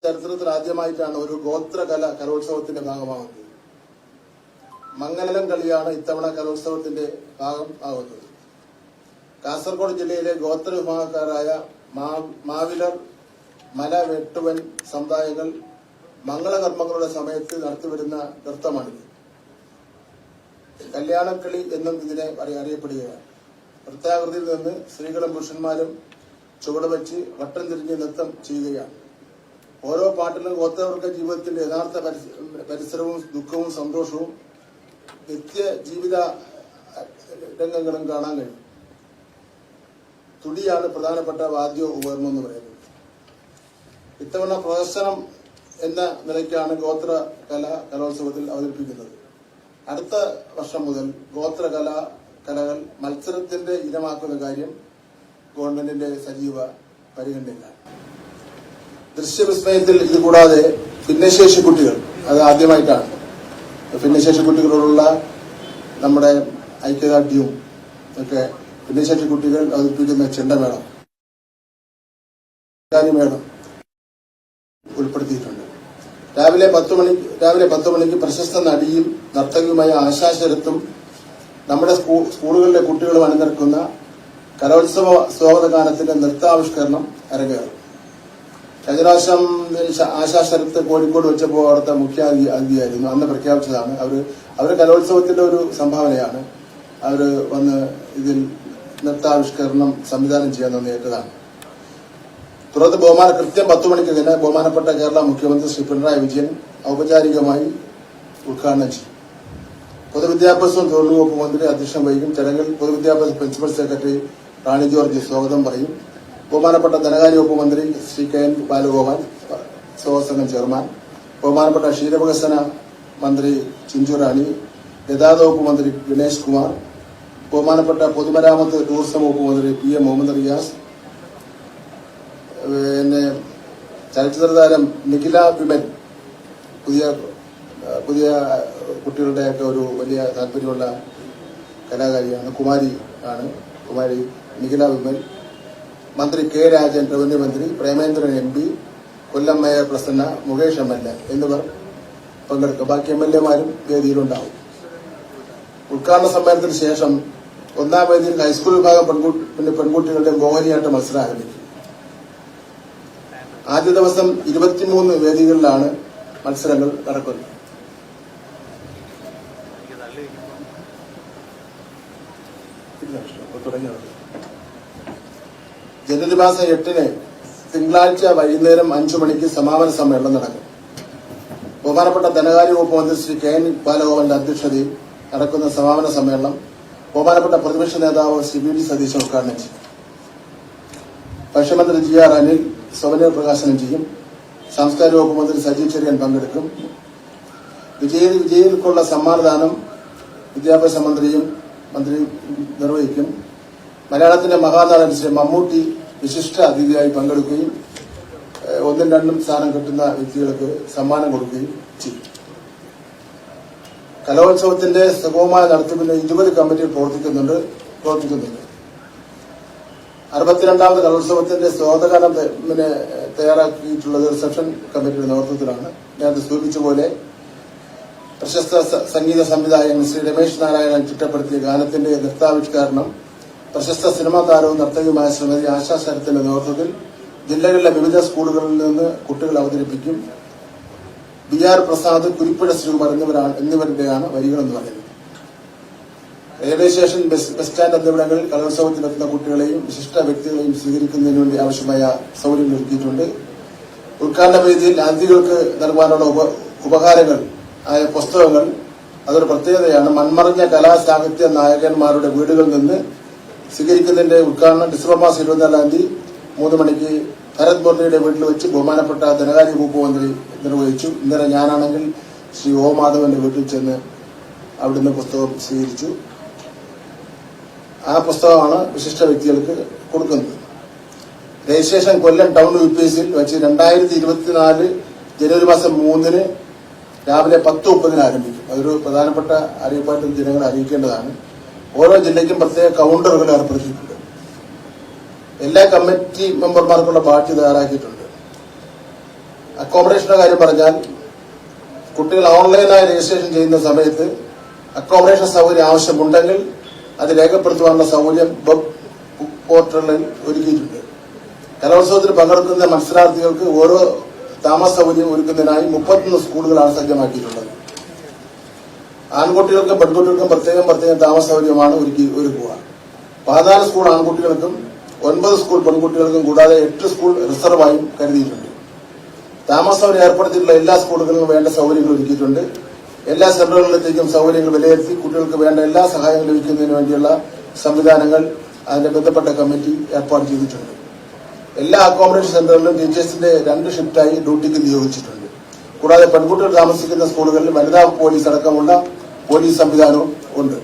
ചരിത്രത്തിൽ ആദ്യമായിട്ടാണ് ഒരു ഗോത്രകല കലോത്സവത്തിന്റെ ഭാഗമാകുന്നത്. മംഗലം കളിയാണ് ഇത്തവണ കലോത്സവത്തിന്റെ ഭാഗം ആകുന്നത്. കാസർഗോഡ് ജില്ലയിലെ ഗോത്ര വിഭാഗക്കാരായ മാവിലർ, മല വെട്ടുവൻ സമുദായങ്ങൾ മംഗളകർമ്മങ്ങളുടെ സമയത്ത് നടത്തിവരുന്ന നൃത്തമാണിത്. കല്യാണക്കളി എന്നും ഇതിനെ അറിയപ്പെടുകയാണ്. വൃത്താകൃതിയിൽ നിന്ന് സ്ത്രീകളും പുരുഷന്മാരും ചുവടുവെച്ച് വട്ടം തിരിഞ്ഞ് നൃത്തം ചെയ്യുകയാണ്. ഓരോ പാട്ടിലും ഗോത്രവർഗ ജീവിതത്തിന്റെ യഥാർത്ഥ പരിസരവും ദുഃഖവും സന്തോഷവും നിത്യ ജീവിത രംഗങ്ങളും കാണാൻ കഴിയും. തുടിയാണ് പ്രധാനപ്പെട്ട വാദ്യ ഉപകരണം എന്ന് പറയുന്നത്. ഇത്തവണ പ്രദർശനം എന്ന നിലയ്ക്കാണ് ഗോത്രകല കലോത്സവത്തിൽ അവതരിപ്പിക്കുന്നത്. അടുത്ത വർഷം മുതൽ കലകൾ മത്സരത്തിന്റെ ഇനമാക്കുന്ന കാര്യം ഗവൺമെന്റിന്റെ സജീവ പരിഗണനയിലാണ്. ദൃശ്യവിസ്മയത്തിൽ ഇതുകൂടാതെ ഭിന്നശേഷി കുട്ടികൾ, അത് ആദ്യമായിട്ടാണ് ഭിന്നശേഷി കുട്ടികളോടുള്ള നമ്മുടെ ഐക്യദാർഢ്യവും ഒക്കെ ഭിന്നശേഷി കുട്ടികൾ അവതരിപ്പിക്കുന്ന ചെണ്ടമേളം, മേളം ഉൾപ്പെടുത്തിയിട്ടുണ്ട്. രാവിലെ 10 മണിക്ക് പ്രശസ്ത നടിയും നർത്തകിയുമായ ആശാ ശരത്തും നമ്മുടെ സ്കൂളുകളിലെ കുട്ടികളും അണിനിരക്കുന്ന കലോത്സവ സ്വാഗതഗാനത്തിന്റെ നൃത്താവിഷ്കരണം അരങ്ങേറും. കഴിഞ്ഞ പ്രാവശ്യം ആശാ ശരത്ത് കോഴിക്കോട് വെച്ചപ്പോൾ അവിടുത്തെ മുഖ്യ അതിഥിയായിരുന്നു. അന്ന് പ്രഖ്യാപിച്ചതാണ്. അവര് കലോത്സവത്തിന്റെ ഒരു സംഭാവനയാണ്. അവര് വന്ന് ഇതിൽ നൃത്താവിഷ്കരണം സംവിധാനം ചെയ്യാൻ നേരിട്ടതാണ്. തുടർന്ന് കൃത്യം 10 മണിക്ക് തന്നെ ബഹുമാനപ്പെട്ട കേരള മുഖ്യമന്ത്രി ശ്രീ പിണറായി വിജയൻ ഔപചാരികമായി ഉദ്ഘാടനം ചെയ്യും. പൊതുവിദ്യാഭ്യാസവും തൊഴിൽ വകുപ്പ് മന്ത്രി അധ്യക്ഷം വഹിക്കും. ചടങ്ങിൽ പൊതുവിദ്യാഭ്യാസ പ്രിൻസിപ്പൽ സെക്രട്ടറി റാണി ജോർജ് സ്വാഗതം പറയും. ബഹുമാനപ്പെട്ട ധനകാര്യ വകുപ്പ് മന്ത്രി ശ്രീ കെ എൻ ബാലഗോപാൽ സ്വാഗതസംഘം ചെയർമാൻ, ബഹുമാനപ്പെട്ട ക്ഷീരവികസന മന്ത്രി ചിഞ്ചു റാണി, ഗതാഗത വകുപ്പ് മന്ത്രി ഗണേഷ് കുമാർ, ബഹുമാനപ്പെട്ട പൊതുമരാമത്ത് ടൂറിസം വകുപ്പ് മന്ത്രി പി എം മുഹമ്മദ് റിയാസ്, പിന്നെ ചലച്ചിത്ര താരം നിഖില വിമൽ, പുതിയ കുട്ടികളുടെയൊക്കെ ഒരു വലിയ താല്പര്യമുള്ള കലാകാരിയാണ്, കുമാരി നിഖില വിമൽ, മന്ത്രി കെ രാജൻ റവന്യൂ മന്ത്രി, പ്രേമേന്ദ്രൻ MP, കൊല്ലം മേയർ പ്രസന്ന, മുകേഷ് MLA എന്നിവർ പങ്കെടുക്കും. ബാക്കി MLAമാരും വേദിയിലുണ്ടാവും. ഉദ്ഘാടന സമ്മേളനത്തിന് ശേഷം 1ാം വേദിയിൽ ഹൈസ്കൂൾ വിഭാഗം പെൺകുട്ടികളുടെ മോഹിനിയാട്ട മത്സരം ആരംഭിക്കും. ആദ്യ ദിവസം 23 വേദികളിലാണ് മത്സരങ്ങൾ നടക്കുന്നത്. ജനുവരി മാസം 8-ന് തിങ്കളാഴ്ച വൈകുന്നേരം 5 മണിക്ക് സമാപന സമ്മേളനം നടക്കും. ബഹുമാനപ്പെട്ട ധനകാര്യ വകുപ്പ് മന്ത്രി ശ്രീ കെ എൻ ബാലഗോപാലിന്റെ അധ്യക്ഷതയിൽ നടക്കുന്ന സമാപന സമ്മേളനം ബഹുമാനപ്പെട്ട പ്രതിപക്ഷ നേതാവ് ശ്രീ വി ഡി സതീശൻ ഉദ്ഘാടനം ചെയ്യും. ഭക്ഷ്യമന്ത്രി GR അനിൽ സൗജന്യ പ്രകാശനം ചെയ്യും. സാംസ്കാരിക വകുപ്പ് മന്ത്രി സജി ചെറിയാൻ പങ്കെടുക്കും. വിജയികൾക്കുള്ള സമ്മാനദാനം വിദ്യാഭ്യാസ മന്ത്രി നിർവഹിക്കും. മലയാളത്തിന്റെ മഹാനടൻ ശ്രീ മമ്മൂട്ടി വിശിഷ്ട അതിഥിയായി പങ്കെടുക്കുകയും 1ഉം 2ഉം സ്ഥാനം കിട്ടുന്ന വ്യക്തികൾക്ക് സമ്മാനം കൊടുക്കുകയും ചെയ്യും. കലോത്സവത്തിന്റെ സുഗമമായ നടത്തിപ്പിന് 20 കമ്മിറ്റികൾ പ്രവർത്തിക്കുന്നുണ്ട്. 62ാമത് കലോത്സവത്തിന്റെ സ്വാഗതഗാനം തയ്യാറാക്കിയിട്ടുള്ളത് റിസപ്ഷൻ കമ്മിറ്റിയുടെ നേതൃത്വത്തിലാണ്. നേരത്തെ സൂചിപ്പിച്ചപോലെ പ്രശസ്ത സംഗീത സംവിധായകൻ ശ്രീ രമേശ് നാരായണൻ ചിട്ടപ്പെടുത്തിയ ഗാനത്തിന്റെ നൃത്താവിഷ്കരണം പ്രശസ്ത സിനിമാ താരവും നർത്തകിയുമായ ശ്രീമതി ആശാ ശരത്തിന്റെ നേതൃത്വത്തിൽ ജില്ലകളിലെ വിവിധ സ്കൂളുകളിൽ നിന്ന് കുട്ടികൾ അവതരിപ്പിക്കും. BR പ്രസാദ്, കുരിപ്പുഴ ശ്രീകുമാർ എന്നിവരുടെയാണ് വരികളെന്ന് പറയുന്നത്. റെയിൽവേ സ്റ്റേഷൻ, ബസ് സ്റ്റാൻഡ് എന്നിവിടങ്ങളിൽ കലോത്സവത്തിനെത്തുന്ന കുട്ടികളെയും വിശിഷ്ട വ്യക്തികളെയും സ്വീകരിക്കുന്നതിന് വേണ്ടി ആവശ്യമായ സൌകര്യങ്ങൾ ഒരുക്കിയിട്ടുണ്ട്. ഉദ്ഘാടന വേദിയിൽ അതിഥികൾക്ക് നൽകാനുള്ള ഉപഹാരങ്ങൾ ആയ പുസ്തകങ്ങൾ അതൊരു പ്രത്യേകതയാണ്. മൺമറഞ്ഞ കലാസാഹിത്യ നായകന്മാരുടെ വീടുകളിൽ നിന്ന് സ്വീകരിക്കുന്നതിന്റെ ഉദ്ഘാടനം ഡിസംബർ മാസം 24-ാം തീയതി 3 മണിക്ക് ഭരത് മുരളിയുടെ വീട്ടിൽ വെച്ച് ബഹുമാനപ്പെട്ട ധനകാര്യ വകുപ്പ് മന്ത്രി നിർവഹിച്ചു. ഇന്നലെ ഞാനാണെങ്കിൽ ശ്രീ O മാധവന്റെ വീട്ടിൽ ചെന്ന് അവിടുന്ന് പുസ്തകം സ്വീകരിച്ചു. ആ പുസ്തകമാണ് വിശിഷ്ട വ്യക്തികൾക്ക് കൊടുക്കുന്നത്. രജിസ്ട്രേഷൻ കൊല്ലം ടൗൺ UPSൽ വെച്ച് 2024 ജനുവരി മാസം 3-ന് രാവിലെ 10:30 ആരംഭിക്കും. അതൊരു പ്രധാനപ്പെട്ട അറിയിപ്പായിട്ട് ജനങ്ങളെ അറിയിക്കേണ്ടതാണ്. ഓരോ ജില്ലയ്ക്കും പ്രത്യേക കൌണ്ടറുകൾ ഏർപ്പെടുത്തിയിട്ടുണ്ട്. എല്ലാ കമ്മിറ്റി മെമ്പർമാർക്കുള്ള ബാഡ്ജ് തയ്യാറാക്കിയിട്ടുണ്ട്. അക്കോമഡേഷന്റെ കാര്യം പറഞ്ഞാൽ കുട്ടികൾ ഓൺലൈനായി രജിസ്ട്രേഷൻ ചെയ്യുന്ന സമയത്ത് അക്കോമഡേഷൻ സൗകര്യം ആവശ്യമുണ്ടെങ്കിൽ അത് രേഖപ്പെടുത്തുവാനുള്ള സൗകര്യം വെബ് പോർട്ടലിൽ ഒരുക്കിയിട്ടുണ്ട്. കലോത്സവത്തിൽ പങ്കെടുക്കുന്ന മത്സരാർത്ഥികൾക്ക് ഓരോ താമസ സൗകര്യം ഒരുക്കുന്നതിനായി 31 സ്കൂളുകളാണ് സജ്ജമാക്കിയിട്ടുള്ളത്. ആൺകുട്ടികൾക്കും പെൺകുട്ടികൾക്കും പ്രത്യേകം താമസ സൗകര്യമാണ് ഒരുക്കുക. 14 സ്കൂൾ ആൺകുട്ടികൾക്കും 9 സ്കൂൾ പെൺകുട്ടികൾക്കും കൂടാതെ 8 സ്കൂൾ റിസർവായും കരുതിയിട്ടുണ്ട്. താമസ സൗകര്യം ഏർപ്പെടുത്തിയിട്ടുള്ള എല്ലാ സ്കൂളുകളിലും വേണ്ട സൗകര്യങ്ങൾ ഒരുക്കിയിട്ടുണ്ട്. എല്ലാ സെന്ററുകളിലേക്കും സൗകര്യങ്ങൾ വിലയിരുത്തി കുട്ടികൾക്ക് വേണ്ട എല്ലാ സഹായങ്ങളും ലഭിക്കുന്നതിന് വേണ്ടിയുള്ള സംവിധാനങ്ങൾ അതിന്റെ ബന്ധപ്പെട്ട കമ്മിറ്റി ഏർപ്പാട് ചെയ്തിട്ടുണ്ട്. എല്ലാ അക്കോമഡേഷൻ സെന്ററുകളിലും ടീച്ചേഴ്സിന്റെ 2 ഷിഫ്റ്റായി ഡ്യൂട്ടിക്ക് നിയോഗിച്ചിട്ടുണ്ട്. കൂടാതെ പെൺകുട്ടികൾ താമസിക്കുന്ന സ്കൂളുകളിൽ വനിതാ പോലീസ് അടക്കമുള്ള പോലീസ് സംവിധാനവും ഉണ്ട്.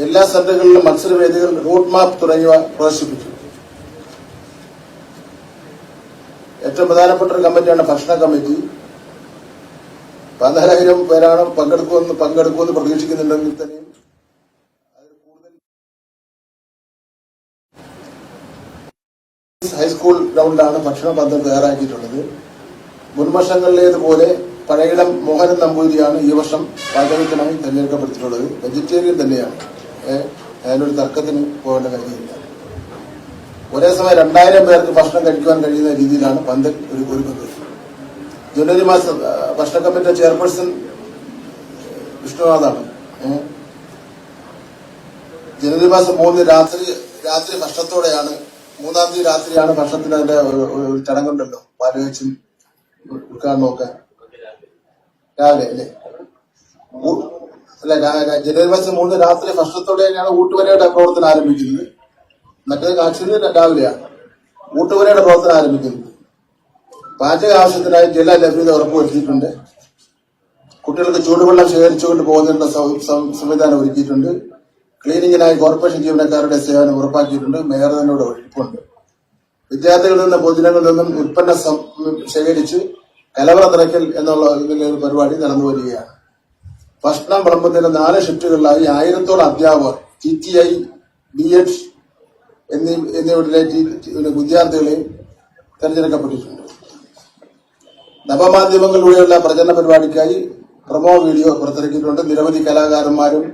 എല്ലാ സെന്ററുകളിലും മത്സരവേദികൾ, റൂട്ട് മാപ്പ് തുടങ്ങിയവ പ്രദർശിപ്പിച്ചു. ഏറ്റവും പ്രധാനപ്പെട്ട ഒരു കമ്മിറ്റിയാണ് ഭക്ഷണ കമ്മിറ്റി. 14,000 പേരാണ് പങ്കെടുക്കുമെന്ന് പ്രതീക്ഷിക്കുന്നുണ്ടെങ്കിൽ തന്നെയും അതിൽ കൂടുതൽ ഹൈസ്കൂൾ ഗ്രൗണ്ടിലാണ് ഭക്ഷണ പന്തൽ തയ്യാറാക്കിയിട്ടുള്ളത്. മുൻവർഷങ്ങളിലേതുപോലെ പഴയിടം മോഹനൻ നമ്പൂതിരിയാണ് ഈ വർഷം പാചകത്തിനായി തെരഞ്ഞെടുക്കപ്പെട്ടിട്ടുള്ളത്. വെജിറ്റേറിയൻ തന്നെയാണ്. അതിനൊരു തർക്കത്തിന് പോകേണ്ട കാര്യമില്ല. ഒരേ സമയം 2,000 പേർക്ക് ഭക്ഷണം കഴിക്കുവാൻ കഴിയുന്ന രീതിയിലാണ് പന്തൽ ഒരുക്കുന്നത്. ജനുവരി മാസം ഭക്ഷണ കമ്മിറ്റി ചെയർപേഴ്സൺ വിഷ്ണുനാഥാണ്. ജനുവരി മാസം 3 രാത്രി ഭക്ഷണത്തോടെയാണ്, 3-ാം തീയതി രാത്രിയാണ് ഭക്ഷണത്തിന് അതിന്റെ ഒരു ചടങ്ങുണ്ടല്ലോ, പാലുവെച്ചും ഉദ്ഘാടനമൊക്കെ രാവിലെ അല്ലേ. ജനുവരി മാസം 3 രാത്രി ഭക്ഷണത്തോടെയാണ് ഊട്ടുവരയുടെ പ്രവർത്തനം ആരംഭിക്കുന്നത്. മറ്റേത് ആക്ച്വലി രാവിലെയാണ് ഊട്ടുവരയുടെ പ്രവർത്തനം ആരംഭിക്കുന്നത്. പാചക ആവശ്യത്തിനായി ജല ലഭ്യത ഉറപ്പുവരുത്തിയിട്ടുണ്ട്. കുട്ടികൾക്ക് ചൂടുവെള്ളം ശേഖരിച്ചുകൊണ്ട് പോകുന്നതിനുള്ള സംവിധാനം ഒരുക്കിയിട്ടുണ്ട്. ക്ലീനിങ്ങിനായി കോർപ്പറേഷൻ ജീവനക്കാരുടെ സേവനം ഉറപ്പാക്കിയിട്ടുണ്ട്. മേയർ തന്നോട് ഒഴിപ്പുണ്ട്. വിദ്യാർത്ഥികളിൽ നിന്ന് പൊതുജനങ്ങളിൽ നിന്നും ഉൽപ്പന്നം ശേഖരിച്ച് കലവറ നിറയ്ക്കൽ എന്നുള്ള ഒരു പരിപാടി നടന്നു വരികയാണ്. ഭക്ഷണം വിളമ്പുന്നതിന് 4 ഷിഫ്റ്റുകളിലായി 1000-ഓളം അധ്യാപകർ, TTI, BEd എന്നിവരിലെ വിദ്യാർത്ഥികളെയും തെരഞ്ഞെടുക്കപ്പെട്ടിട്ടുണ്ട്. നവമാധ്യമങ്ങളിലൂടെയുള്ള പ്രചരണ പരിപാടിക്കായി പ്രൊമോ വീഡിയോ പുറത്തിറക്കിയിട്ടുണ്ട്. നിരവധി കലാകാരന്മാരും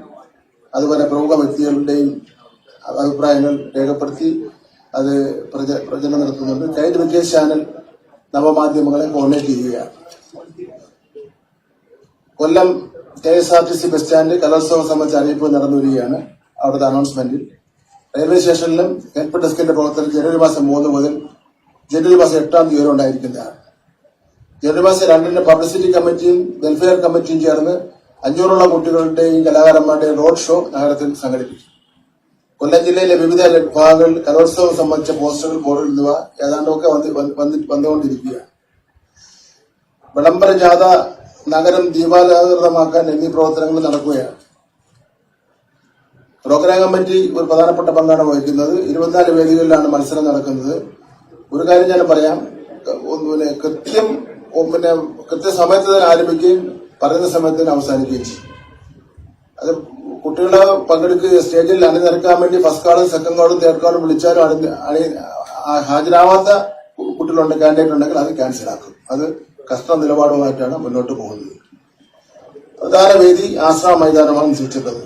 അതുപോലെ പ്രമുഖ വ്യക്തികളുടെയും അഭിപ്രായങ്ങൾ രേഖപ്പെടുത്തി അത് പ്രചരണം നടത്തുന്നുണ്ട്. ചൈൽഡ് വിക്കേഴ്സ് ചാനൽ നവമാധ്യമങ്ങളെ കോർഡിനേറ്റ് ചെയ്യുകയാണ്. കൊല്ലം KSRTC ബസ് സ്റ്റാൻഡിൽ കലോത്സവം സംബന്ധിച്ച അറിയിപ്പ് നടന്നു വരികയാണ്. അവിടുത്തെ അനൗൺസ്മെന്റിൽ റെയിൽവേ സ്റ്റേഷനിലും ഹെൽപ്പ് ഡെസ്കിന്റെ പ്രവർത്തനം ജനുവരി മാസം 3 മുതൽ ജനുവരി മാസം 8-ാം തീയതി വരെ ഉണ്ടായിരിക്കുന്നതാണ്. ജനുവരി മാസം 2-ന് പബ്ലിസിറ്റി കമ്മിറ്റിയും വെൽഫെയർ കമ്മിറ്റിയും ചേർന്ന് 500-ഓളം കുട്ടികളുടെയും കലാകാരന്മാരുടെയും റോഡ് ഷോ നഗരത്തിൽ സംഘടിപ്പിക്കും. കൊല്ലം ജില്ലയിലെ വിവിധ ഭാഗങ്ങളിൽ കലോത്സവം സംബന്ധിച്ച പോസ്റ്ററുകൾ, ബോർഡുകൾ എന്നിവ ഏതാണ്ടൊക്കെ വന്നുകൊണ്ടിരിക്കുകയാണ്. വിളംബര ജാഥ നഗരം ദീപാലങ്കൃതമാക്കാൻ എന്നീ പ്രവർത്തനങ്ങൾ നടക്കുകയാണ്. പ്രോഗ്രാം കമ്മിറ്റി ഒരു പ്രധാനപ്പെട്ട പങ്കാണ് വഹിക്കുന്നത്. 24 വേദികളിലാണ് മത്സരം നടക്കുന്നത്. ഒരു കാര്യം ഞാൻ പറയാം, കൃത്യസമയത്ത് തന്നെ ആരംഭിക്കുകയും പറയുന്ന സമയത്ത് തന്നെ അവസാനിക്കുകയും ചെയ്യും. അത് കുട്ടികളെ പങ്കെടുക്കുക സ്റ്റേജിൽ അണിനിരക്കാൻ വേണ്ടി ഫസ്റ്റ് കാർഡും സെക്കൻഡ് കാർഡും തേർഡ് കാർഡും വിളിച്ചാലും ഹാജരാവാത്ത കുട്ടികളുണ്ട്, കാൻഡിഡേറ്റ് ഉണ്ടെങ്കിൽ അത് ക്യാൻസൽ ആക്കും. അത് കഷ്ട നിലപാടുമായിട്ടാണ് മുന്നോട്ട് പോകുന്നത്. പ്രധാന വേദി ആശ്രാമ മൈതാനമാണ് നിശ്ചയിച്ചിട്ടുള്ളത്.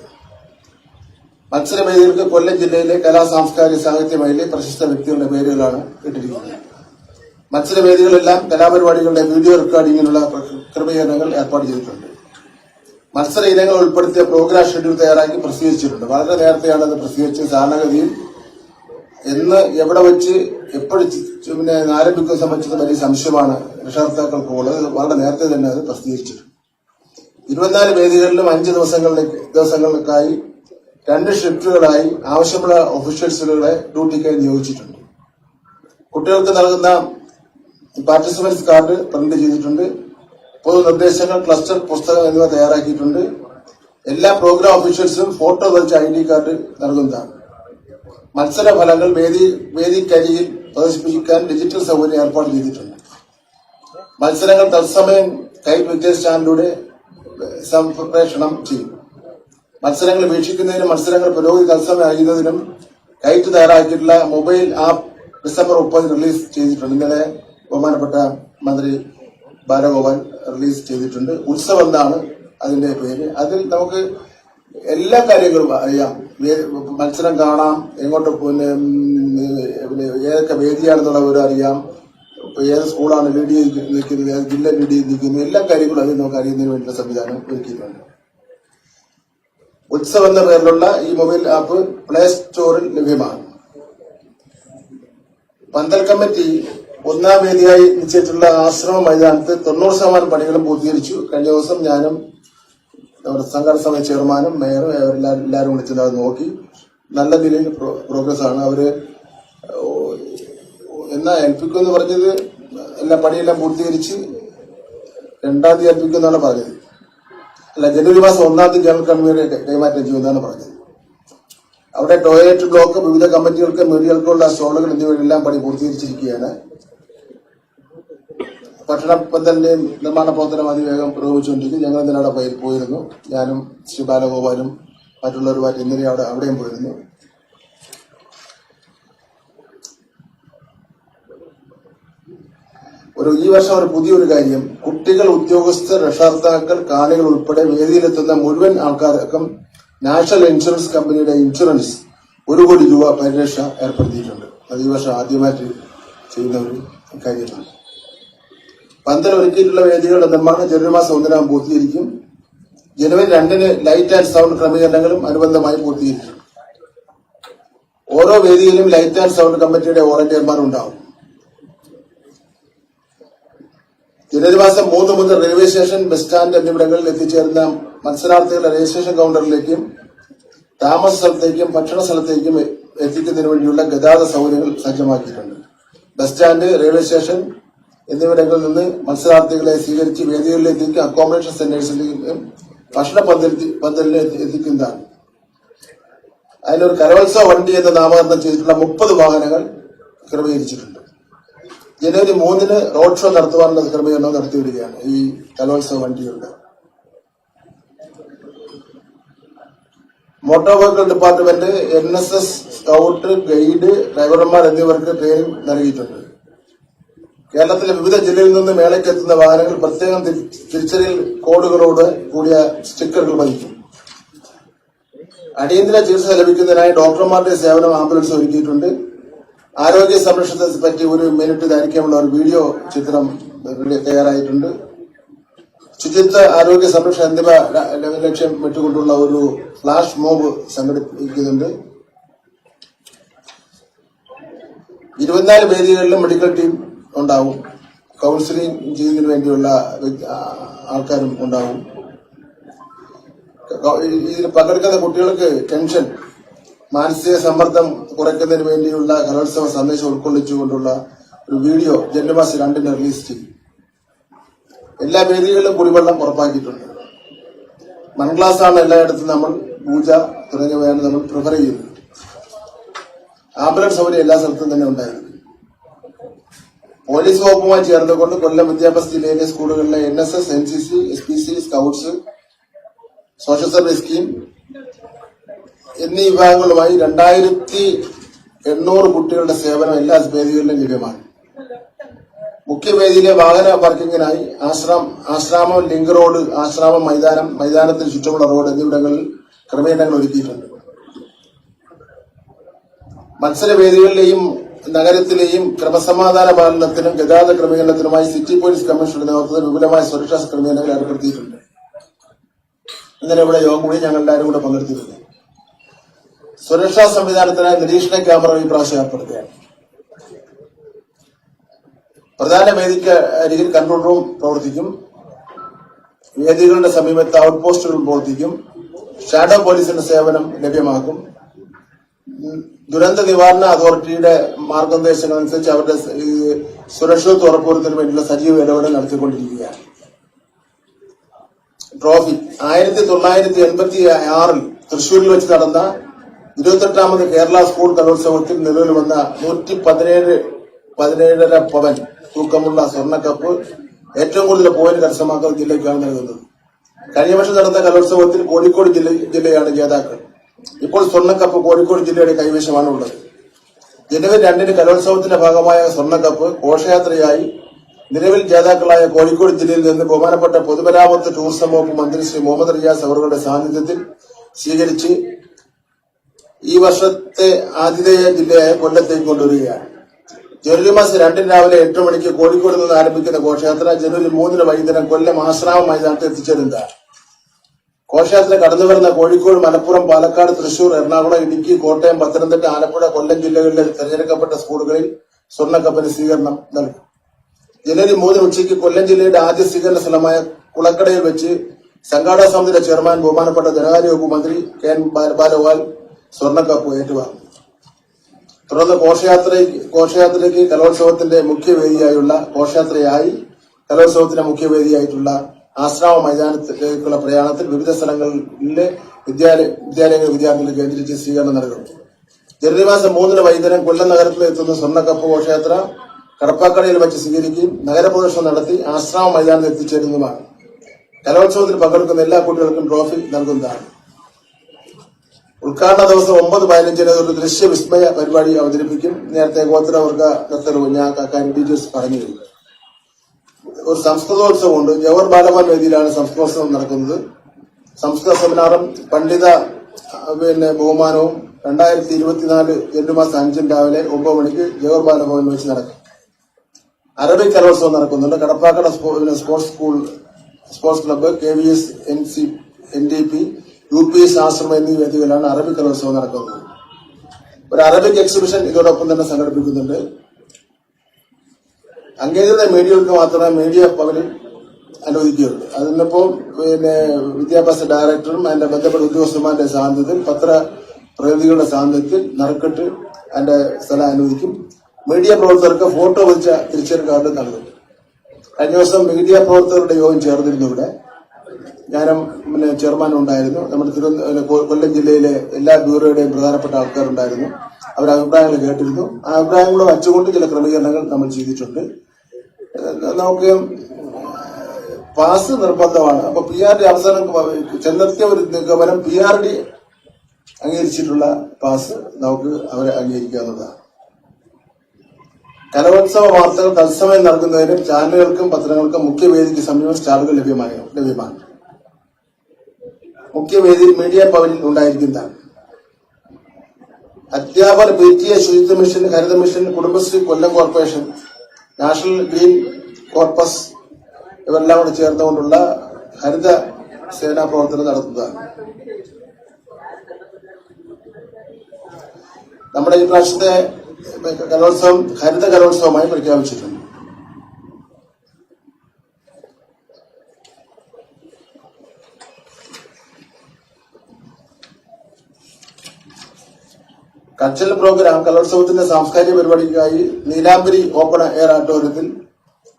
മത്സരവേദികൾക്ക് കൊല്ലം ജില്ലയിലെ കലാ സാംസ്കാരിക സാഹിത്യ മേഖലയിലെ പ്രശസ്ത വ്യക്തികളുടെ പേരുകളാണ് ഇട്ടിരിക്കുന്നത്. മത്സരവേദികളെല്ലാം കലാപരിപാടികളുടെ വീഡിയോ റെക്കോർഡിങ്ങിനുള്ള ക്രമീകരണങ്ങൾ ഏർപ്പാട് ചെയ്തിട്ടുണ്ട്. മത്സര ഇനങ്ങൾ ഉൾപ്പെടുത്തിയ പ്രോഗ്രാം ഷെഡ്യൂൾ തയ്യാറാക്കി പ്രസിദ്ധീകരിച്ചിട്ടുണ്ട്. വളരെ നേരത്തെയാണ് അത് പ്രസിദ്ധീകരിച്ചത്. സാധാരണഗതിയിൽ എന്ന് എവിടെ വെച്ച് എപ്പോഴും ആരംഭിക്കുന്ന സംബന്ധിച്ചത് വലിയ സംശയമാണ് രക്ഷകർത്താക്കൾക്കുള്ളത്. വളരെ നേരത്തെ തന്നെ അത് പ്രസിദ്ധീകരിച്ചിട്ടുണ്ട്. 24 വേദികളിലും 5 ദിവസങ്ങൾക്കായി 2 ഷിഫ്റ്റുകളായി ആവശ്യമുള്ള ഒഫീഷ്യൽസുകളെ ഡ്യൂട്ടിക്കായി നിയോഗിച്ചിട്ടുണ്ട്. കുട്ടികൾക്ക് നൽകുന്ന പാർട്ടിസിപ്പൻസ് കാർഡ് പ്രിന്റ് ചെയ്തിട്ടുണ്ട്. പൊതുനിർദ്ദേശങ്ങൾ, ക്ലസ്റ്റർ പുസ്തകം എന്നിവ തയ്യാറാക്കിയിട്ടുണ്ട്. എല്ലാ പ്രോഗ്രാം ഓഫീഷ്യൽസും ഫോട്ടോ പതിച്ച ID കാർഡ് നൽകുന്നതാണ്. മത്സര ഫലങ്ങൾ വേദിക്കരികിൽ പ്രദർശിപ്പിക്കാൻ ഡിജിറ്റൽ സൗകര്യം ഏർപ്പാട് ചെയ്തിട്ടുണ്ട്. മത്സരങ്ങൾ തത്സമയം കൈറ്റ് വിക്കേഴ്സ് ചാനലിലൂടെ സംപ്രേഷണം ചെയ്യും. മത്സരങ്ങൾ വീക്ഷിക്കുന്നതിനും മത്സരങ്ങൾ പുരോഗതി തത്സമയം അറിയുന്നതിനും കൈറ്റ് തയ്യാറാക്കിയിട്ടുള്ള മൊബൈൽ ആപ്പ് ഡിസംബർ 30 റിലീസ് ചെയ്തിട്ടുണ്ട്. ഇന്നലെ ബഹുമാനപ്പെട്ട മന്ത്രി ബാലഗോപാൽ റിലീസ് ചെയ്തിട്ടുണ്ട്. ഉത്സവം എന്നാണ് അതിന്റെ പേര്. അതിൽ നമുക്ക് എല്ലാ കാര്യങ്ങളും അറിയാം. മത്സരം കാണാം, എങ്ങോട്ട് പിന്നെ ഏതൊക്കെ വേദിയാണെന്നുള്ള വിവരം അറിയാം, ഏത് സ്കൂളാണ് ലീഡ് ചെയ്ത് നിൽക്കുന്നത്, ഏത് ജില്ല ലീഡ് ചെയ്ത് നിൽക്കുന്നത്, എല്ലാ കാര്യങ്ങളും അതിൽ നമുക്ക് അറിയുന്നതിന് വേണ്ടിയുള്ള സംവിധാനം ഒരുക്കിയിട്ടുണ്ട്. ഉത്സവം എന്ന പേരിലുള്ള ഈ മൊബൈൽ ആപ്പ് പ്ലേ സ്റ്റോറിൽ ലഭ്യമാണ്. പന്തൽ കമ്മിറ്റി ഒന്നാം വേദിയായി നിശ്ചയിച്ചിട്ടുള്ള ആശ്രമ മൈതാനത്ത് 90% പണികളും പൂർത്തീകരിച്ചു. കഴിഞ്ഞ ദിവസം ഞാനും നമ്മുടെ സംഘടന സമിതി ചെയർമാനും മേയറും എല്ലാവരും വിളിച്ചത് അത് നോക്കി. നല്ല നിലയിൽ പ്രോഗ്രസ് ആണ്. അവര് എന്നാ ഏൽപ്പിക്കും എന്ന് പറഞ്ഞത് എല്ലാ പണിയെല്ലാം പൂർത്തീകരിച്ച് 2-ാം തീയതി ഏൽപ്പിക്കും എന്നാണ് പറഞ്ഞത്. അല്ല, ജനുവരി മാസം 1-ാം തീയതി ജനറൽ കൺവീനറെ കൈമാറ്റം ചെയ്യുമെന്നാണ് പറഞ്ഞത്. അവിടെ ടോയ്ലറ്റ് ബ്ലോക്ക്, വിവിധ കമ്മിറ്റികൾക്ക് മീഡിയകൾക്കുള്ള സ്റ്റോളുകൾ എന്നിവയെല്ലാം പണി പൂർത്തീകരിച്ചിരിക്കുകയാണ്. പട്ടണ പന്തലിന്റെയും നിർമ്മാണ പ്രവർത്തനം അതിവേഗം പുരോഗമിച്ചുകൊണ്ടിരിക്കും. ഞങ്ങൾ ഇന്നലെ അവിടെ പോയിരുന്നു. ഞാനും ശ്രീ ബാലഗോപാലും മറ്റുള്ളവരുമായിട്ട് ഇന്നലെ അവിടെയും പോയിരുന്നു. ഈ വർഷം ഒരു പുതിയൊരു കാര്യം, കുട്ടികൾ, ഉദ്യോഗസ്ഥർ, രക്ഷകർത്താക്കൾ, കാണികൾ ഉൾപ്പെടെ വേദിയിലെത്തുന്ന മുഴുവൻ ആൾക്കാർക്കും നാഷണൽ ഇൻഷുറൻസ് കമ്പനിയുടെ ഇൻഷുറൻസ് 1 കോടി രൂപ പരിരക്ഷ ഏർപ്പെടുത്തിയിട്ടുണ്ട്. അത് ഈ വർഷം ആദ്യമായിട്ട് ചെയ്യുന്ന ഒരു കാര്യമാണ്. പന്തൽ ഒരുക്കിയിട്ടുള്ള വേദികളുടെ നിർമ്മാണം ജനുവരി മാസം 1-നാം പൂർത്തീകരിക്കും. ജനുവരി 2-ന് ലൈറ്റ് ആൻഡ് സൗണ്ട് ക്രമീകരണങ്ങളും അനുബന്ധമായി പൂർത്തീകരിക്കും. ഓരോ വേദിയിലും ലൈറ്റ് ആൻഡ് സൗണ്ട് കമ്മിറ്റിയുടെ വോളണ്ടിയർമാർ ഉണ്ടാവും. ജനുവരി മാസം 3 മുതൽ റെയിൽവേ സ്റ്റേഷൻ, ബസ് സ്റ്റാൻഡ് എന്നിവിടങ്ങളിൽ എത്തിച്ചേരുന്ന മത്സരാർത്ഥികളുടെ രജിസ്ട്രേഷൻ കൌണ്ടറിലേക്കും താമസ സ്ഥലത്തേക്കും ഭക്ഷണ സ്ഥലത്തേക്കും എത്തിക്കുന്നതിന് വേണ്ടിയുള്ള ഗതാഗത സൗകര്യങ്ങൾ സജ്ജമാക്കിയിട്ടുണ്ട്. ബസ് സ്റ്റാൻഡ്, റെയിൽവേ സ്റ്റേഷൻ എന്നിവിടങ്ങളിൽ നിന്ന് മത്സരാർത്ഥികളെ സ്വീകരിച്ച് വേദികളിലേക്ക് അക്കോമഡേഷൻ സെന്റേഴ്സിലേക്കും ഭക്ഷണ പന്തലിനെ എത്തിക്കുന്നതാണ്. അതിനൊരു കലോത്സവ വണ്ടി എന്ന് നാമകരണം ചെയ്തിട്ടുള്ള 30 വാഹനങ്ങൾ ക്രമീകരിച്ചിട്ടുണ്ട്. ജനുവരി 3-ന് റോഡ് ഷോ നടത്തുവാനുള്ള ക്രമീകരണം നടത്തിവിടുകയാണ് ഈ കലോത്സവ വണ്ടികളുടെ. Motor vehicle department, NSS, scout, guide, ഡ്രൈവർമാർ എന്നിവർക്ക് ട്രെയിനിംഗ് നൽകിയിട്ടുണ്ട്. കേരളത്തിലെ വിവിധ ജില്ലകളിൽ നിന്ന് മേളയ്ക്കെത്തുന്ന വാഹനങ്ങൾ പ്രത്യേകം തിരിച്ചറിയൽ കോഡുകളോട് കൂടിയ സ്റ്റിക്കറുകൾ പതിക്കും. അടിയന്തര ചികിത്സ ലഭിക്കുന്നതിനായി ഡോക്ടർമാരുടെ സേവനം ആംബുലൻസ് ഒരുക്കിയിട്ടുണ്ട്. ആരോഗ്യ സംരക്ഷണത്തെ പറ്റി 1 മിനിറ്റ് ദൈർഘ്യമുള്ള ഒരു വീഡിയോ ചിത്രം തയ്യാറായിട്ടുണ്ട്. ശുചിത്വ, ആരോഗ്യ സംരക്ഷണം എന്നിവ ലക്ഷ്യം വെച്ചുകൊണ്ടുള്ള ഒരു ഫ്ലാഷ് മോബ് സംഘടിപ്പിക്കുന്നുണ്ട്. 24 വേദികളിലും മെഡിക്കൽ ടീം ഉണ്ടാവും. കൌൺസിലിംഗ് ചെയ്യുന്നതിന് വേണ്ടിയുള്ള ആൾക്കാരും ഉണ്ടാവും. ഇതിൽ പങ്കെടുക്കുന്ന കുട്ടികൾക്ക് ടെൻഷൻ, മാനസിക സമ്മർദ്ദം കുറയ്ക്കുന്നതിന് വേണ്ടിയുള്ള കലോത്സവ സന്ദേശം ഉൾക്കൊള്ളിച്ചുകൊണ്ടുള്ള ഒരു വീഡിയോ ജനുവരി മാസം 2-ന് റിലീസ് ചെയ്യും. എല്ലാ വേദികളിലും കുടിവെള്ളം ഉറപ്പാക്കിയിട്ടുണ്ട്. മൺഗ്ലാസാണ് എല്ലായിടത്തും നമ്മൾ പൂജ തുടങ്ങിയവയാണ് നമ്മൾ പ്രിഫർ ചെയ്യുന്നത്. ആംബുലൻസ് സൗകര്യം എല്ലാ സ്ഥലത്തും തന്നെ ഉണ്ടായിരുന്നു. പോലീസ് വകുപ്പുമായി ചേർന്നുകൊണ്ട് കൊല്ലം വിദ്യാഭ്യാസ ജില്ലയിലെ സ്കൂളുകളിലെ NSS, NCC, SPC, scouts, social service scheme എന്നീ വിഭാഗങ്ങളുമായി 2800 കുട്ടികളുടെ സേവനം എല്ലാ വേദികളിലും ലഭ്യമാണ്. മുഖ്യവേദിയിലെ വാഹന പാർക്കിങ്ങിനായി ആശ്രാമം, ലിങ്ക് റോഡ്, ആശ്രാമം മൈതാനം, മൈതാനത്തിന് ചുറ്റുമുള്ള റോഡ് എന്നിവിടങ്ങളിൽ ക്രമീകരണങ്ങൾ ഒരുക്കിയിട്ടുണ്ട്. മത്സരവേദികളിലെയും നഗരത്തിലെയും ക്രമസമാധാന പാലനത്തിനും ഗതാഗത ക്രമീകരണത്തിനുമായി സിറ്റി പോലീസ് കമ്മീഷണറുടെ നേതൃത്വത്തിൽ വിപുലമായ സുരക്ഷാ ക്രമീകരണങ്ങൾ ഏർപ്പെടുത്തിയിട്ടുണ്ട്. ഇന്നലെ ഇവിടെ യോഗം കൂടി ഞങ്ങൾ എല്ലാവരും കൂടെ പങ്കെടുത്തിട്ടുണ്ട്. സുരക്ഷാ സംവിധാനത്തിനായി നിരീക്ഷണ ക്യാമറകൾ ഈ പ്രാവശ്യം ഏർപ്പെടുത്തുകയാണ്. പ്രധാന വേദിക്ക് അരികിൽ കൺട്രോൾ റൂം പ്രവർത്തിക്കും. വേദികളുടെ സമീപത്ത് ഔട്ട് പോസ്റ്റുകൾ പ്രവർത്തിക്കും. ഷാഡോ പോലീസിന്റെ സേവനം ലഭ്യമാക്കും. ദുരന്ത നിവാരണ അതോറിറ്റിയുടെ മാർഗനിർദ്ദേശങ്ങൾ അനുസരിച്ച് അവരുടെ സുരക്ഷിതത്വം ഉറപ്പുവരുത്തുന്നതിന് വേണ്ടിയുള്ള സജീവ ഇടപെടൽ നടത്തിക്കൊണ്ടിരിക്കുകയാണ്. ട്രോഫി 1986-ൽ തൃശൂരിൽ വെച്ച് നടന്ന 28ാമത് കേരള സ്കൂൾ കലോത്സവത്തിൽ നിലവിൽ വന്ന 117.5 പവൻ തൂക്കമുള്ള സ്വർണ്ണക്കപ്പ് ഏറ്റവും കൂടുതൽ പോയിന്റ് കരസ്ഥമാക്കുന്ന ജില്ലയ്ക്കാണ് നൽകുന്നത്. കഴിഞ്ഞ വർഷം നടന്ന കലോത്സവത്തിൽ കോഴിക്കോട് ജില്ലയാണ് ജേതാക്കൾ. ഇപ്പോൾ സ്വർണ്ണക്കപ്പ് കോഴിക്കോട് ജില്ലയുടെ കൈവശമാണ് ഉള്ളത്. ജനുവരി 2-ന് കലോത്സവത്തിന്റെ ഭാഗമായ സ്വർണ്ണക്കപ്പ് ഘോഷയാത്രയായി നിലവിൽ ജേതാക്കളായ കോഴിക്കോട് ജില്ലയിൽ നിന്ന് ബഹുമാനപ്പെട്ട പൊതുമരാമത്ത് ടൂറിസം വകുപ്പ് മന്ത്രി ശ്രീ മുഹമ്മദ് റിയാസ് അവരുടെ സാന്നിധ്യത്തിൽ സ്വീകരിച്ച് ഈ വർഷത്തെ ആതിഥേയ ജില്ലയായ കൊല്ലത്തേക്ക് കൊണ്ടുവരികയാണ്. ജനുവരി മാസം 2 രാവിലെ 8 മണിക്ക് കോഴിക്കോട് നിന്ന് ആരംഭിക്കുന്ന ഘോഷയാത്ര ജനുവരി 3 വൈകുന്നേരം കൊല്ലം ആശ്രാമ മൈതാനത്ത് എത്തിച്ചേരുന്നതാണ്. ഘോഷയാത്ര കടന്നുവരുന്ന കോഴിക്കോട്, മലപ്പുറം, പാലക്കാട്, തൃശൂർ, എറണാകുളം, ഇടുക്കി, കോട്ടയം, പത്തനംതിട്ട, ആലപ്പുഴ, കൊല്ലം ജില്ലകളിലെ തെരഞ്ഞെടുക്കപ്പെട്ട സ്കൂളുകളിൽ സ്വർണ്ണക്കപ്പന് സ്വീകരണം നൽകും. ജനുവരി 3 ഉച്ചയ്ക്ക് കൊല്ലം ജില്ലയുടെ ആദ്യ സ്വീകരണ സ്ഥലമായ കുളക്കടയിൽ വെച്ച് സംഘാടക സമിതിയുടെ ചെയർമാൻ ബഹുമാനപ്പെട്ട ധനകാര്യ വകുപ്പ് മന്ത്രി കെ എൻ ബാലഗോപാൽ സ്വർണ്ണക്കപ്പ് ഏറ്റുവാങ്ങും. തുടർന്ന് ഘോഷയാത്രയ്ക്ക് കലോത്സവത്തിന്റെ മുഖ്യവേദിയായിട്ടുള്ള ആശ്രാമ മൈതാനത്തിലേക്കുള്ള പ്രയാണത്തിൽ വിവിധ സ്ഥലങ്ങളിലെ വിദ്യാർത്ഥികൾ കേന്ദ്രീകരിച്ച് സ്വീകരണം നൽകും. ജനുവരി മാസം 3 വൈകുന്നേരം കൊല്ലം നഗരത്തിൽ എത്തുന്ന സ്വർണ്ണക്കപ്പ് ഘോഷയാത്ര കടപ്പാക്കടയിൽ വെച്ച് സ്വീകരിക്കുകയും നഗരപ്രദർശനം നടത്തി ആശ്രാമ മൈതാനത്തിൽ എത്തിച്ചേരുന്നതുമാണ്. കലോത്സവത്തിൽ പങ്കെടുക്കുന്ന എല്ലാ കുട്ടികൾക്കും ട്രോഫി നൽകുന്നതാണ്. ഉദ്ഘാടന ദിവസം 9:15 ഒരു ദൃശ്യ വിസ്മയ പരിപാടി അവതരിപ്പിക്കും. നേരത്തെ ഗോത്രവർഗ ഡോക്ടർ ഡീറ്റെയിൽസ് പറഞ്ഞു. ഒരു സംസ്കൃതോത്സവമുണ്ട്. ജവഹർ ബാലഭവൻ വേദിയിലാണ് സംസ്കൃതോത്സവം നടക്കുന്നത്. സംസ്കൃത സെമിനാറും പണ്ഡിത ബഹുമാനവും 2024 ജനുവരി മാസം 5 രാവിലെ 9 മണിക്ക് ജവഹർ ബാലഭവൻ വെച്ച് നടക്കും. അറബിക് കലോത്സവം നടക്കുന്നുണ്ട്. Kadappakada sports club, KVS, NDP, UPS ആശ്രമം എന്നീ വേദികളിലാണ് അറബിക് കലോത്സവം നടക്കുന്നത്. ഒരു അറബിക് എക്സിബിഷൻ ഇതോടൊപ്പം തന്നെ സംഘടിപ്പിക്കുന്നുണ്ട്. അംഗീകൃത മീഡിയകൾക്ക് മാത്രമേ മീഡിയ പവലിൽ അനുവദിക്കുകയുള്ളൂ. അതിനിപ്പോ വിദ്യാഭ്യാസ ഡയറക്ടറും അതിന്റെ ബന്ധപ്പെട്ട ഉദ്യോഗസ്ഥന്മാരുടെ സാന്നിധ്യത്തിൽ, പത്രപ്രതിനിധികളുടെ സാന്നിധ്യത്തിൽ നറുക്കെട്ട് അതിന്റെ സ്ഥലം അനുവദിക്കും. മീഡിയ പ്രവർത്തകർക്ക് ഫോട്ടോ പതിച്ച തിരിച്ചറിയൽ കാർഡ് നൽകും. കഴിഞ്ഞ ദിവസം മീഡിയ പ്രവർത്തകരുടെ യോഗം ചേർന്നിരുന്നു. ഇവിടെ ഞാനും ചെയർമാനും ഉണ്ടായിരുന്നു. നമ്മുടെ കൊല്ലം ജില്ലയിലെ എല്ലാ ബ്യൂറോയുടെയും പ്രധാനപ്പെട്ട ആൾക്കാരുണ്ടായിരുന്നു. അവരുടെ അഭിപ്രായങ്ങൾ കേട്ടിരുന്നു. ആ അഭിപ്രായങ്ങളും വച്ചുകൊണ്ട് ചില ക്രമീകരണങ്ങൾ നമ്മൾ ചെയ്തിട്ടുണ്ട്. നമുക്ക് പാസ് നിർബന്ധമാണ്. അപ്പൊ PRD അവസാനം ചെന്നെത്തിയ ഒരു നിഗമനം PRD അംഗീകരിച്ചിട്ടുള്ള പാസ് നമുക്ക് അവരെ അംഗീകരിക്കാവുന്നതാണ്. കലോത്സവ വാർത്തകൾ തത്സമയം നൽകുന്നതിന് ചാനലുകൾക്കും പത്രങ്ങൾക്കും മുഖ്യവേദിക്ക് സമീപം സ്റ്റാളുകൾ ലഭ്യമാണ്. മുഖ്യവേദിയിൽ മീഡിയ പവലിൽ ഉണ്ടായിരിക്കുന്നതാണ്. അധ്യാപകർ, PTA, ശുചിത്വ മിഷൻ, ഹരിത മിഷൻ, കുടുംബശ്രീ, കൊല്ലം കോർപ്പറേഷൻ, നാഷണൽ ഗ്രീൻ കോർപ്പസ് ഇവരെല്ലാം കൂടെ ചേർന്നുകൊണ്ടുള്ള ഹരിത സേനാ പ്രവർത്തനം നടത്തുന്നതാണ്. നമ്മുടെ ഈ പ്രാവശ്യത്തെ കലോത്സവം ഹരിത കലോത്സവമായി പ്രഖ്യാപിച്ചിട്ടുണ്ട്. കൾച്ചറൽ പ്രോഗ്രാം കലോത്സവത്തിന്റെ സാംസ്കാരിക പരിപാടിക്കായി നീലാംബരി ഓപ്പൺ എയർ ഓഡിറ്റോറിയത്തിൽ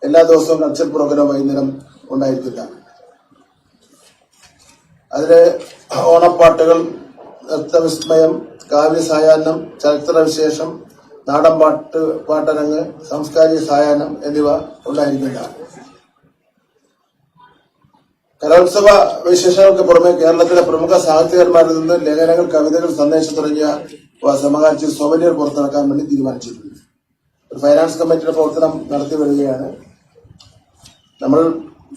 എല്ലാ ദിവസവും കൾച്ചറൽ പ്രോഗ്രാം വൈകുന്നേരം ഉണ്ടായിരിക്കുന്നതാണ്. അതില് ഓണപ്പാട്ടുകൾ, നൃത്തവിസ്മയം, കാവ്യസായാഹ്നം, ചരിത്രവിശേഷം, നാടൻ പാട്ടരങ്ങ്, സാംസ്കാരിക സായാഹ്നം എന്നിവ ഉണ്ടായിരിക്കുന്നതാണ്. കലോത്സവ വിശേഷങ്ങൾക്ക് പുറമെ കേരളത്തിലെ പ്രമുഖ സാഹിത്യകാരന്മാരിൽ നിന്ന് ലേഖനങ്ങൾ, കവിതകൾ, സന്ദേശം തുടങ്ങിയ സമാഹരിച്ച് സൊവനിയർ പുറത്തിറക്കാൻ വേണ്ടി തീരുമാനിച്ചിട്ടുണ്ട്. ഒരു ഫൈനാൻസ് കമ്മിറ്റിയുടെ പ്രവർത്തനം നടത്തി വരികയാണ്. നമ്മൾ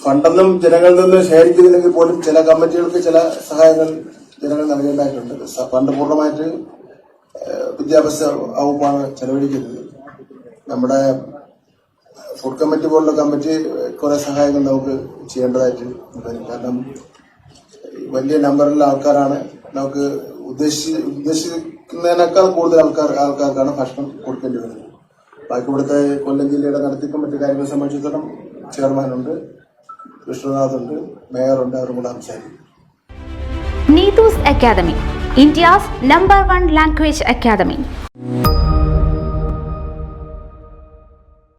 ഫണ്ടൊന്നും ജനങ്ങളിൽ നിന്ന് ശേഖരിക്കുന്നില്ലെങ്കിൽ പോലും ചില കമ്മിറ്റികൾക്ക് ചില സഹായങ്ങൾ ജനങ്ങൾ നൽകേണ്ടതായിട്ടുണ്ട്. ഫണ്ട് പൂർണ്ണമായിട്ട് വിദ്യാഭ്യാസ വകുപ്പാണ് ചെലവഴിക്കുന്നത്. നമ്മുടെ ഫുഡ് കമ്മിറ്റി പോലുള്ള കമ്മിറ്റി കുറെ സഹായങ്ങൾ നമുക്ക് ചെയ്യേണ്ടതായിട്ട് വരും. കാരണം വലിയ നമ്പറിലുള്ള ആൾക്കാരാണ്. നമുക്ക് ഉദ്ദേശിക്കുന്നതിനേക്കാൾ കൂടുതൽ ആൾക്കാർക്കാണ് ഭക്ഷണം കൊടുക്കേണ്ടി വരുന്നത്. ബാക്കി ഇവിടുത്തെ കൊല്ലം ജില്ലയുടെ നടത്തിപ്പും മറ്റു കാര്യങ്ങളെ സംബന്ധിച്ചിടത്തോളം ചെയർമാനുണ്ട്, വിഷ്ണുനാഥ് ഉണ്ട്, മേയറുണ്ട്. അവരും കൂടെ സംസാരിക്കും. Neetu's Academy, India's #1 language academy.